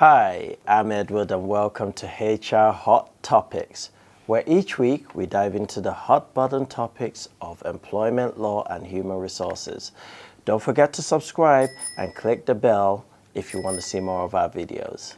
Hi, I'm Edward and welcome to HR Hot Topics, where each week we dive into the hot button topics of employment law and human resources. Don't forget to subscribe and click the bell if you want to see more of our videos.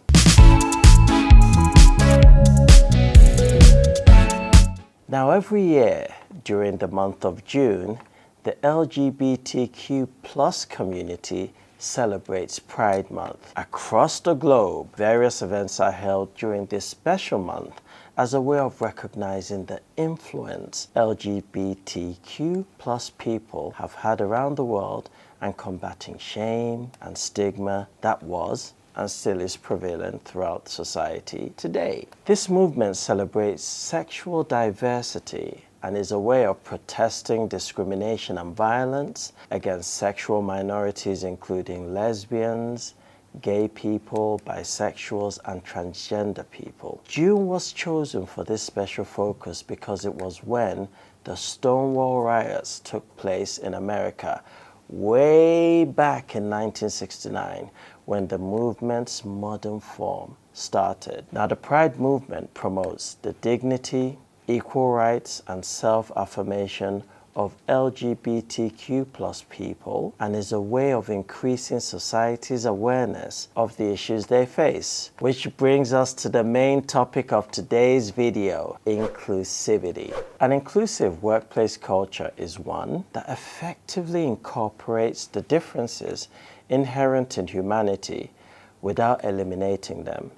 Now, every year during the month of June, the LGBTQ plus community celebrates Pride Month. Across the globe, various events are held during this special month as a way of recognizing the influence LGBTQ plus people have had around the world and combating shame and stigma that was and still is prevalent throughout society today. This movement celebrates sexual diversity and is a way of protesting discrimination and violence against sexual minorities, including lesbians, gay people, bisexuals, and transgender people. June was chosen for this special focus because it was when the Stonewall riots took place in America way back in 1969, when the movement's modern form started. Now, the Pride movement promotes the dignity, equal rights, and self-affirmation of LGBTQ plus people and is a way of increasing society's awareness of the issues they face. Which brings us to the main topic of today's video, inclusivity. An inclusive workplace culture is one that effectively incorporates the differences inherent in humanity without eliminating them,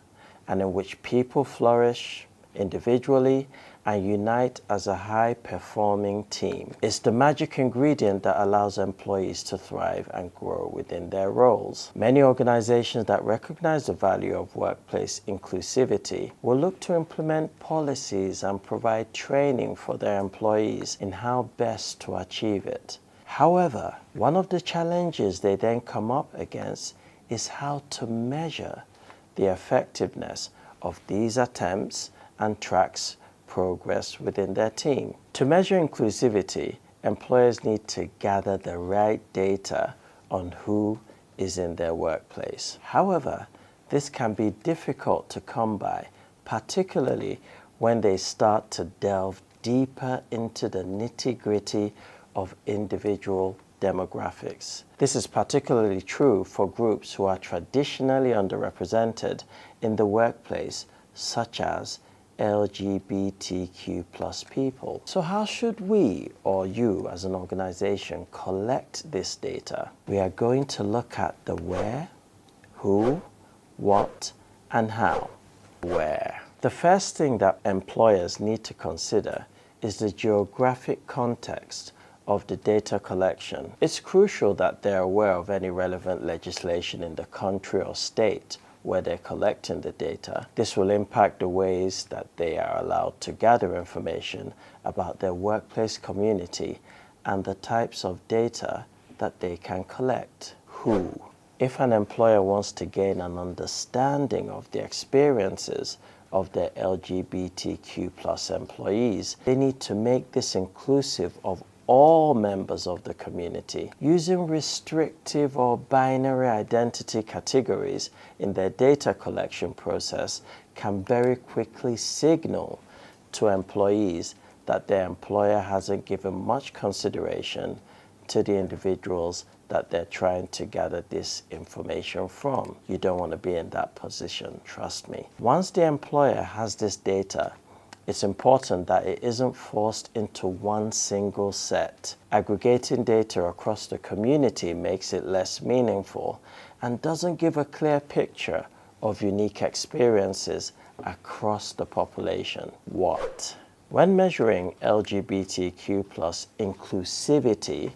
and in which people flourish individually and unite as a high-performing team. It's the magic ingredient that allows employees to thrive and grow within their roles. Many organizations that recognize the value of workplace inclusivity will look to implement policies and provide training for their employees in how best to achieve it. However, one of the challenges they then come up against is how to measure the effectiveness of these attempts and tracks progress within their team. To measure inclusivity, employers need to gather the right data on who is in their workplace. However, this can be difficult to come by, particularly when they start to delve deeper into the nitty-gritty of individual demographics. This is particularly true for groups who are traditionally underrepresented in the workplace, such as LGBTQ plus people. So how should we, or you as an organization, collect this data? We are going to look at the where, who, what, and how. Where. The first thing that employers need to consider is the geographic context of the data collection. It's crucial that they're aware of any relevant legislation in the country or state where they're collecting the data. This will impact the ways that they are allowed to gather information about their workplace community and the types of data that they can collect. Who? If an employer wants to gain an understanding of the experiences of their LGBTQ plus employees, they need to make this inclusive of all members of the community. Using restrictive or binary identity categories in their data collection process can very quickly signal to employees that their employer hasn't given much consideration to the individuals that they're trying to gather this information from. You don't want to be in that position, trust me. Once the employer has this data, it's important that it isn't forced into one single set. Aggregating data across the community makes it less meaningful and doesn't give a clear picture of unique experiences across the population. What? When measuring LGBTQ plus inclusivity,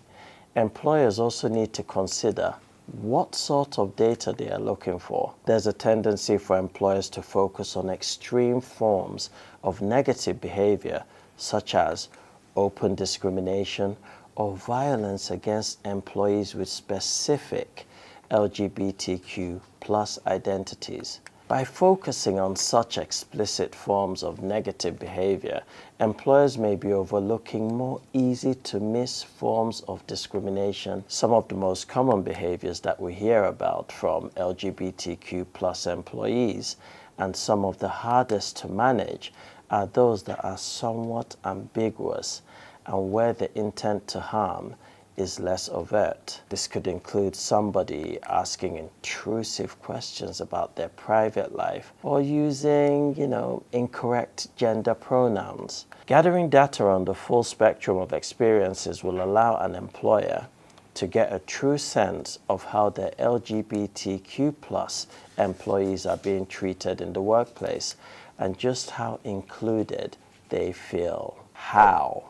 employers also need to consider what sort of data they are looking for. There's a tendency for employers to focus on extreme forms of negative behavior, such as open discrimination or violence against employees with specific LGBTQ plus identities. By focusing on such explicit forms of negative behavior, employers may be overlooking more easy-to-miss forms of discrimination. Some of the most common behaviors that we hear about from LGBTQ+ employees, and some of the hardest to manage, are those that are somewhat ambiguous and where the intent to harm is less overt. This could include somebody asking intrusive questions about their private life or using, incorrect gender pronouns. Gathering data on the full spectrum of experiences will allow an employer to get a true sense of how their LGBTQ+ employees are being treated in the workplace and just how included they feel. How?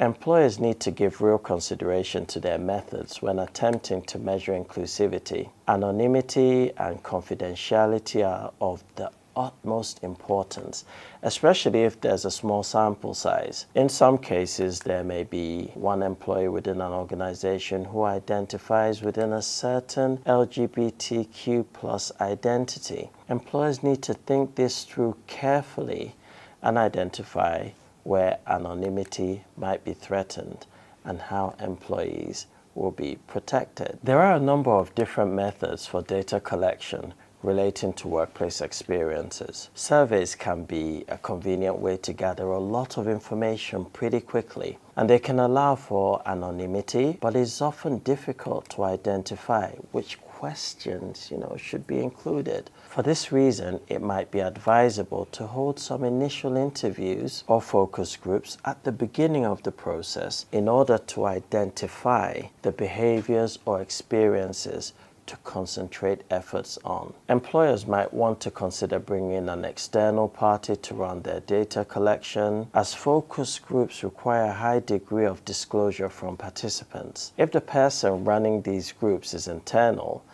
Employers need to give real consideration to their methods when attempting to measure inclusivity. Anonymity and confidentiality are of the utmost importance, especially if there's a small sample size. In some cases, there may be one employee within an organization who identifies within a certain LGBTQ+ identity. Employers need to think this through carefully and identify where anonymity might be threatened and how employees will be protected. There are a number of different methods for data collection relating to workplace experiences. Surveys can be a convenient way to gather a lot of information pretty quickly, and they can allow for anonymity, but it's often difficult to identify which questions, should be included. For this reason, it might be advisable to hold some initial interviews or focus groups at the beginning of the process in order to identify the behaviors or experiences to concentrate efforts on. Employers might want to consider bringing in an external party to run their data collection, as focus groups require a high degree of disclosure from participants. If the person running these groups is internal,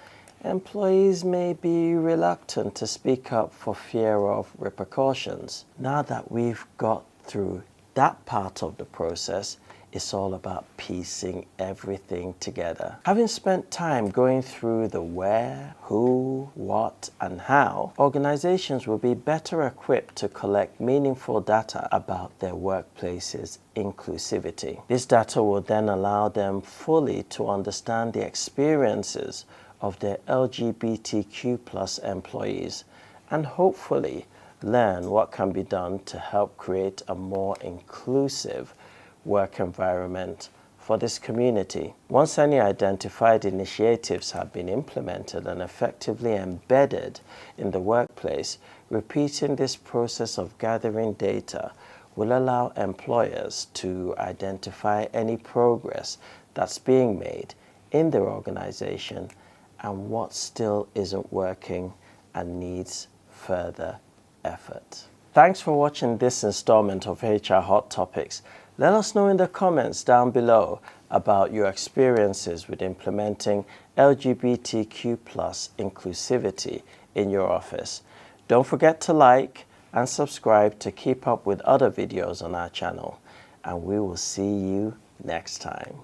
employees may be reluctant to speak up for fear of repercussions. Now that we've got through that part of the process, it's all about piecing everything together. Having spent time going through the where, who, what, and how, organizations will be better equipped to collect meaningful data about their workplace's inclusivity. This data will then allow them fully to understand the experiences of their LGBTQ+ employees and hopefully learn what can be done to help create a more inclusive work environment for this community. Once any identified initiatives have been implemented and effectively embedded in the workplace, repeating this process of gathering data will allow employers to identify any progress that's being made in their organization and what still isn't working and needs further effort. Thanks for watching this installment of HR Hot Topics. Let us know in the comments down below about your experiences with implementing LGBTQ+ inclusivity in your office. Don't forget to like and subscribe to keep up with other videos on our channel, and we will see you next time.